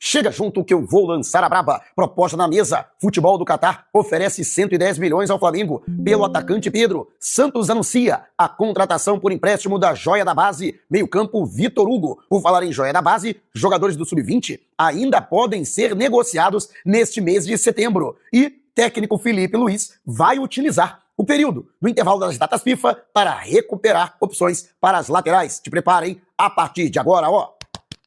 Chega junto que eu vou lançar a braba. Proposta na mesa. Futebol do Catar oferece 110 milhões ao Flamengo pelo atacante Pedro. Santos anuncia a contratação por empréstimo da joia da base, meio-campo Vitor Hugo. Por falar em joia da base, jogadores do Sub-20 ainda podem ser negociados neste mês de setembro. E técnico Felipe Luiz vai utilizar o período do intervalo das datas FIFA para recuperar opções para as laterais. Te preparem a partir de agora, ó.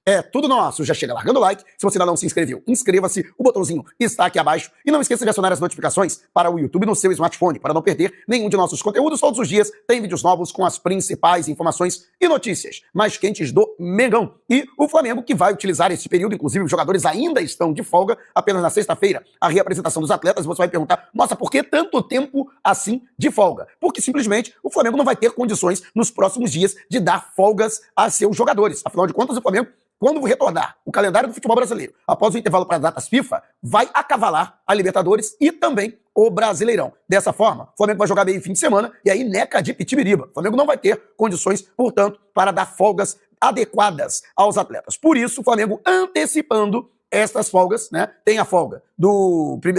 É tudo nosso, já chega largando o like. Se você ainda não se inscreveu, inscreva-se, o botãozinho está aqui abaixo. E não esqueça de acionar as notificações para o YouTube no seu smartphone, para não perder nenhum de nossos conteúdos. Todos os dias tem vídeos novos com as principais informações e notícias mais quentes do Mengão. E o Flamengo que vai utilizar esse período, inclusive os jogadores ainda estão de folga, apenas na sexta-feira, a reapresentação dos atletas. Você vai perguntar, nossa, por que tanto tempo assim de folga? Porque simplesmente o Flamengo não vai ter condições nos próximos dias de dar folgas a seus jogadores. Afinal de contas, o Flamengo, quando retornar o calendário do futebol brasileiro, após o intervalo para as datas FIFA, vai acavalar a Libertadores e também o Brasileirão. Dessa forma, o Flamengo vai jogar meio fim de semana e aí neca de pitibiriba. O Flamengo não vai ter condições, portanto, para dar folgas adequadas aos atletas. Por isso, o Flamengo antecipando estas folgas, né? Tem a folga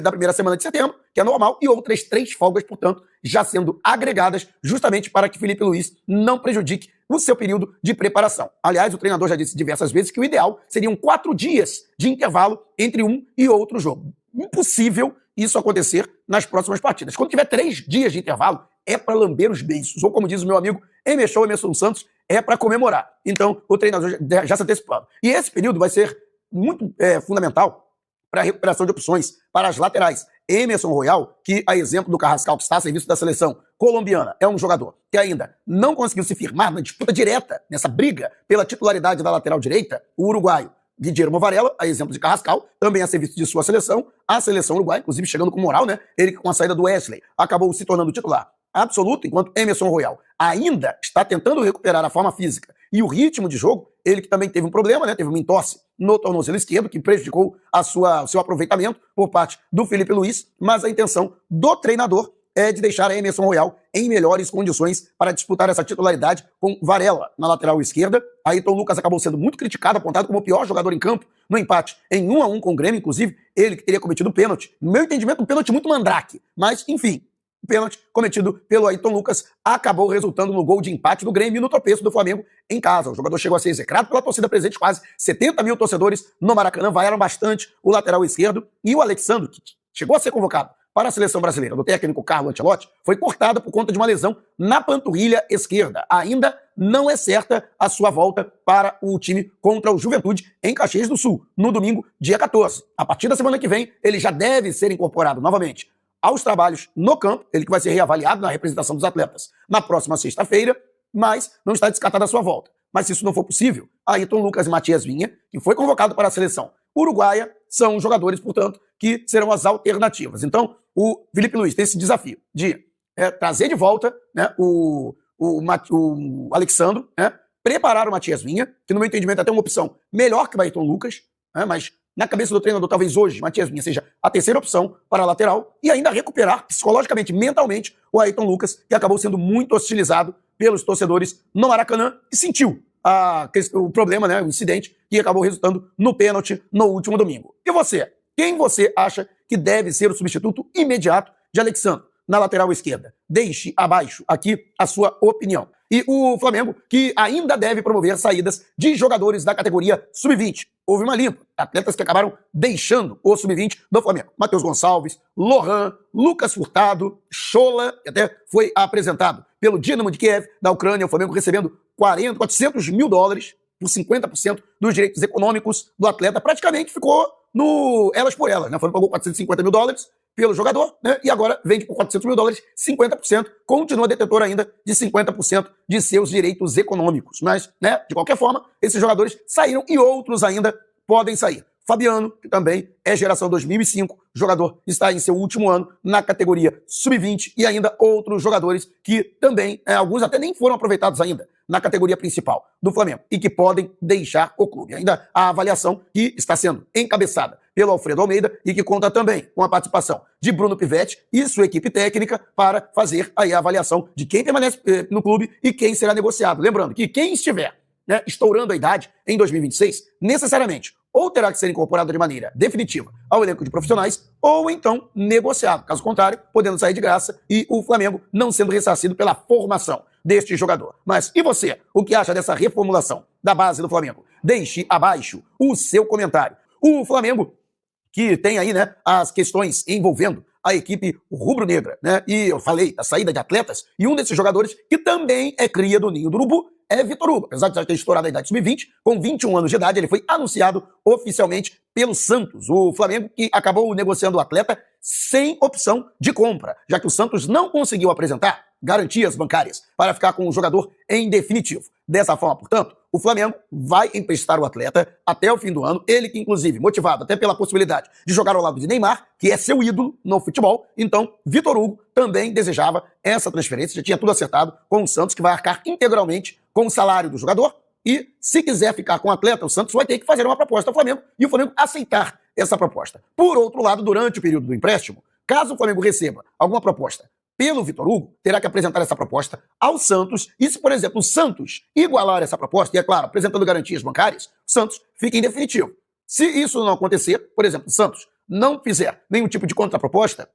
da primeira semana de setembro, que é normal, e outras 3 folgas, portanto, já sendo agregadas justamente para que Felipe Luiz não prejudique o seu período de preparação. Aliás, o treinador já disse diversas vezes que o ideal seriam 4 dias de intervalo entre um e outro jogo. Impossível isso acontecer nas próximas partidas. Quando tiver 3 dias de intervalo, é para lamber os beiços. Ou como diz o meu amigo Emerson Santos, é para comemorar. Então, o treinador já se antecipando. E esse período vai ser muito fundamental para a recuperação de opções para as laterais. Emerson Royal, que a exemplo do Carrascal, que está a serviço da seleção colombiana, é um jogador que ainda não conseguiu se firmar na disputa direta, nessa briga pela titularidade da lateral direita. O uruguaio Guillermo Varela, a exemplo de Carrascal, também a serviço de sua seleção, a seleção uruguaia, inclusive chegando com moral, né? Ele com a saída do Wesley acabou se tornando titular absoluto, enquanto Emerson Royal ainda está tentando recuperar a forma física e o ritmo de jogo. Ele que também teve um problema, né? Teve uma entorse no tornozelo esquerdo, que prejudicou o seu aproveitamento por parte do Felipe Luiz, mas a intenção do treinador é de deixar a Emerson Royal em melhores condições para disputar essa titularidade com Varela na lateral esquerda. Ayrton Lucas acabou sendo muito criticado, apontado como o pior jogador em campo no empate em 1-1 com o Grêmio, inclusive ele que teria cometido o pênalti. No meu entendimento, um pênalti muito mandrake, mas enfim, o pênalti cometido pelo Ayrton Lucas acabou resultando no gol de empate do Grêmio e no tropeço do Flamengo em casa. O jogador chegou a ser execrado pela torcida presente, quase 70 mil torcedores no Maracanã, vaiaram bastante o lateral esquerdo. E o Alexandre, que chegou a ser convocado para a seleção brasileira do técnico Carlo Ancelotti, foi cortado por conta de uma lesão na panturrilha esquerda. Ainda não é certa a sua volta para o time contra o Juventude em Caxias do Sul, no domingo, dia 14. A partir da semana que vem, ele já deve ser incorporado novamente aos trabalhos no campo, ele que vai ser reavaliado na representação dos atletas na próxima sexta-feira, mas não está descartada a sua volta. Mas se isso não for possível, Ayrton Lucas e Matias Vinha, que foi convocado para a seleção uruguaia, são jogadores, portanto, que serão as alternativas. Então, o Felipe Luiz tem esse desafio de trazer de volta, né, o Alexandre, né, preparar o Matias Vinha, que no meu entendimento é até uma opção melhor que o Ayrton Lucas, né, mas na cabeça do treinador, talvez hoje, Matias Vinha seja a terceira opção para a lateral e ainda recuperar psicologicamente, mentalmente, o Ayrton Lucas, que acabou sendo muito hostilizado pelos torcedores no Maracanã e sentiu o problema, né, o incidente, que acabou resultando no pênalti no último domingo. E você? Quem você acha que deve ser o substituto imediato de Alexandre na lateral esquerda? Deixe abaixo aqui a sua opinião. E o Flamengo, que ainda deve promover saídas de jogadores da categoria Sub-20. Houve uma limpa. Atletas que acabaram deixando o Sub-20 do Flamengo. Matheus Gonçalves, Lohan, Lucas Furtado, Chola, que até foi apresentado pelo Dinamo de Kiev, da Ucrânia. O Flamengo recebendo 400 mil dólares por 50% dos direitos econômicos do atleta. Praticamente ficou no elas por elas, né? O Flamengo pagou 450 mil dólares pelo jogador, né? E agora vende por 400 mil dólares, 50%, continua detentor ainda de 50% de seus direitos econômicos. Mas, né, de qualquer forma, esses jogadores saíram e outros ainda podem sair. Fabiano, que também é geração 2005, jogador está em seu último ano na categoria Sub-20, e ainda outros jogadores que também, alguns até nem foram aproveitados ainda na categoria principal do Flamengo e que podem deixar o clube. Ainda a avaliação que está sendo encabeçada pelo Alfredo Almeida e que conta também com a participação de Bruno Pivetti e sua equipe técnica para fazer aí a avaliação de quem permanece no clube e quem será negociado. Lembrando que quem estiver, né, estourando a idade em 2026, necessariamente ou terá que ser incorporado de maneira definitiva ao elenco de profissionais, ou então negociado. Caso contrário, podendo sair de graça e o Flamengo não sendo ressarcido pela formação deste jogador. Mas e você? O que acha dessa reformulação da base do Flamengo? Deixe abaixo o seu comentário. O Flamengo, que tem aí, né, as questões envolvendo a equipe rubro-negra, né? E eu falei da saída de atletas, e um desses jogadores, que também é cria do Ninho do Urubu, é Vitor Hugo. Apesar de já ter estourado a idade sub-20, com 21 anos de idade, ele foi anunciado oficialmente pelo Santos. O Flamengo que acabou negociando o atleta sem opção de compra, já que o Santos não conseguiu apresentar garantias bancárias para ficar com o jogador em definitivo. Dessa forma, portanto, o Flamengo vai emprestar o atleta até o fim do ano, ele que, inclusive, motivado até pela possibilidade de jogar ao lado de Neymar, que é seu ídolo no futebol, então Vitor Hugo também desejava essa transferência, já tinha tudo acertado com o Santos, que vai arcar integralmente com o salário do jogador, e se quiser ficar com o atleta, o Santos vai ter que fazer uma proposta ao Flamengo, e o Flamengo aceitar essa proposta. Por outro lado, durante o período do empréstimo, caso o Flamengo receba alguma proposta pelo Vitor Hugo, terá que apresentar essa proposta ao Santos, e se, por exemplo, o Santos igualar essa proposta, e é claro, apresentando garantias bancárias, o Santos fica em definitivo. Se isso não acontecer, por exemplo, o Santos não fizer nenhum tipo de contraproposta,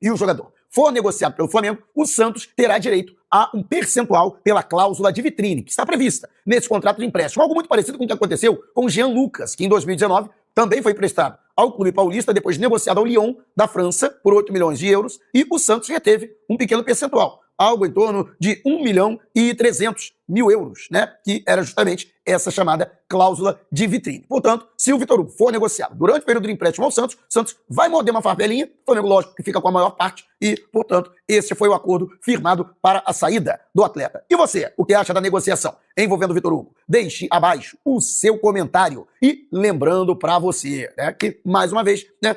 e o jogador for negociado pelo Flamengo, o Santos terá direito a um percentual pela cláusula de vitrine, que está prevista nesse contrato de empréstimo. Algo muito parecido com o que aconteceu com o Jean Lucas, que em 2019 também foi emprestado ao clube paulista, depois negociado ao Lyon, da França, por 8 milhões de euros, e o Santos reteve um pequeno percentual, algo em torno de 1.300.000 euros, né? Que era justamente essa chamada cláusula de vitrine. Portanto, se o Vitor Hugo for negociado durante o período de empréstimo ao Santos, o Santos vai morder uma farbelinha, o Flamengo, lógico, que fica com a maior parte, e, portanto, esse foi o acordo firmado para a saída do atleta. E você, o que acha da negociação envolvendo o Vitor Hugo? Deixe abaixo o seu comentário. E lembrando para você, né, que, mais uma vez, né,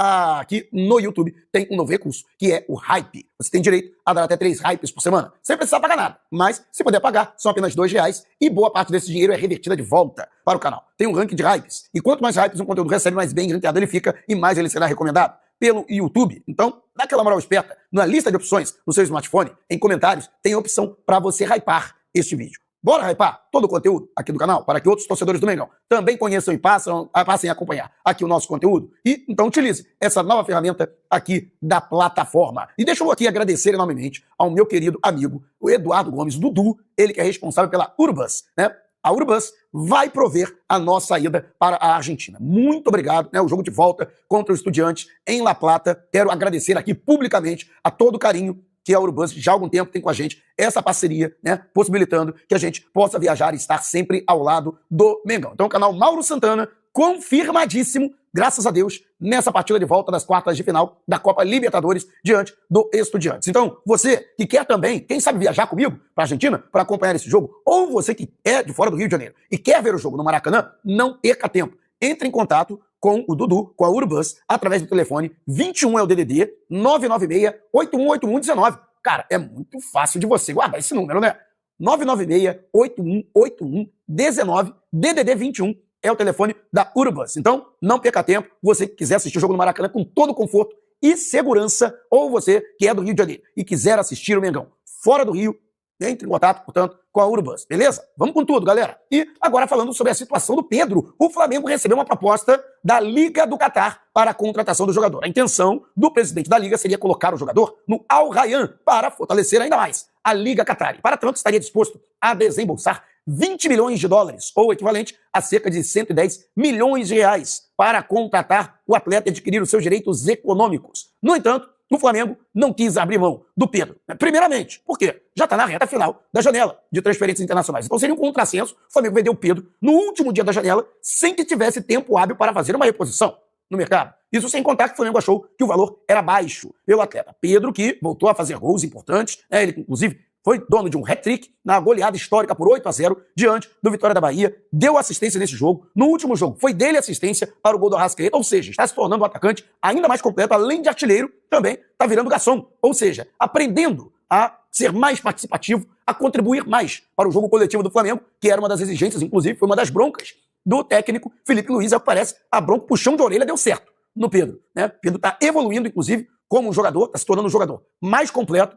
aqui no YouTube tem um novo recurso, que é o Hype. Você tem direito a dar até 3 hypes por semana, sem precisar pagar nada. Mas, se puder pagar, são apenas R$2, e boa parte desse dinheiro é revertida de volta para o canal. Tem um ranking de hypes, e quanto mais hypes um conteúdo recebe, mais bem ranqueado ele fica, e mais ele será recomendado pelo YouTube. Então, dá aquela moral esperta. Na lista de opções no seu smartphone, em comentários, tem a opção para você hypar este vídeo. Bora hypar todo o conteúdo aqui do canal, para que outros torcedores do Mengão também conheçam e passem a acompanhar aqui o nosso conteúdo. E então utilize essa nova ferramenta aqui da plataforma. E deixa eu aqui agradecer enormemente ao meu querido amigo, o Eduardo Gomes, Dudu, ele que é responsável pela Urbus, né? A Urbus vai prover a nossa ida para a Argentina. Muito obrigado, né? O jogo de volta contra o Estudiantes em La Plata. Quero agradecer aqui publicamente a todo o carinho que a Urbus já há algum tempo tem com a gente, essa parceria, né, possibilitando que a gente possa viajar e estar sempre ao lado do Mengão. Então o canal Mauro Santana, confirmadíssimo, graças a Deus, nessa partida de volta das quartas de final da Copa Libertadores diante do Estudiantes. Então, você que quer também, quem sabe viajar comigo para a Argentina para acompanhar esse jogo, ou você que é de fora do Rio de Janeiro e quer ver o jogo no Maracanã, não perca tempo. Entre em contato com o Dudu, com a Urbus, através do telefone 21 é o DDD 996-818119. Cara, é muito fácil de você guardar esse número, né? 996-818119, DDD 21 é o telefone da Urbus. Então, não perca tempo. Você que quiser assistir o jogo no Maracanã com todo conforto e segurança, ou você que é do Rio de Janeiro e quiser assistir o Mengão fora do Rio, entre em contato, portanto, com a Urbus, beleza? Vamos com tudo, galera. E agora falando sobre a situação do Pedro, o Flamengo recebeu uma proposta da Liga do Catar para a contratação do jogador. A intenção do presidente da Liga seria colocar o jogador no Al Rayyan para fortalecer ainda mais a Liga Catar. E, para tanto, estaria disposto a desembolsar 20 milhões de dólares, ou equivalente a cerca de 110 milhões de reais, para contratar o atleta e adquirir os seus direitos econômicos. No entanto, o Flamengo não quis abrir mão do Pedro. Primeiramente, por quê? Já está na reta final da janela de transferências internacionais. Então seria um contrassenso o Flamengo vender o Pedro no último dia da janela sem que tivesse tempo hábil para fazer uma reposição no mercado. Isso sem contar que o Flamengo achou que o valor era baixo pelo atleta. Pedro, que voltou a fazer gols importantes, né? Ele, inclusive, foi dono de um hat-trick na goleada histórica por 8-0 diante do Vitória da Bahia, deu assistência nesse jogo. No último jogo, foi dele assistência para o gol do Arrascaeta, ou seja, está se tornando um atacante ainda mais completo, além de artilheiro, também está virando garçom, ou seja, aprendendo a ser mais participativo, a contribuir mais para o jogo coletivo do Flamengo, que era uma das exigências, inclusive, foi uma das broncas do técnico Felipe Luiz, ao que parece, a bronca, puxão de orelha deu certo no Pedro, né? Pedro está evoluindo, inclusive, como um jogador, está se tornando um jogador mais completo,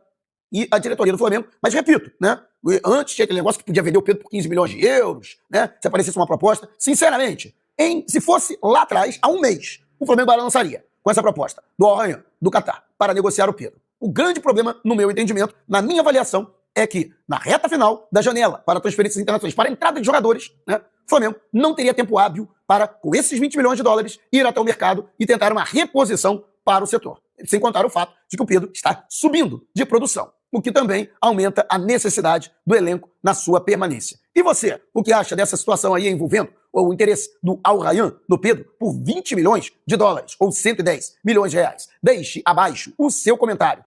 e a diretoria do Flamengo, mas repito, né? Antes tinha aquele negócio que podia vender o Pedro por 15 milhões de euros, né? Se aparecesse uma proposta, sinceramente, Se fosse lá atrás, há um mês, o Flamengo balançaria com essa proposta do Al Rayyan, do Catar, para negociar o Pedro. O grande problema, no meu entendimento, na minha avaliação, é que na reta final da janela para transferências internacionais, para a entrada de jogadores, né, o Flamengo não teria tempo hábil para, com esses 20 milhões de dólares, ir até o mercado e tentar uma reposição para o setor. Sem contar o fato de que o Pedro está subindo de produção, o que também aumenta a necessidade do elenco na sua permanência. E você, o que acha dessa situação aí envolvendo o interesse do Al Rayyan no Pedro por 20 milhões de dólares ou 110 milhões de reais? Deixe abaixo o seu comentário.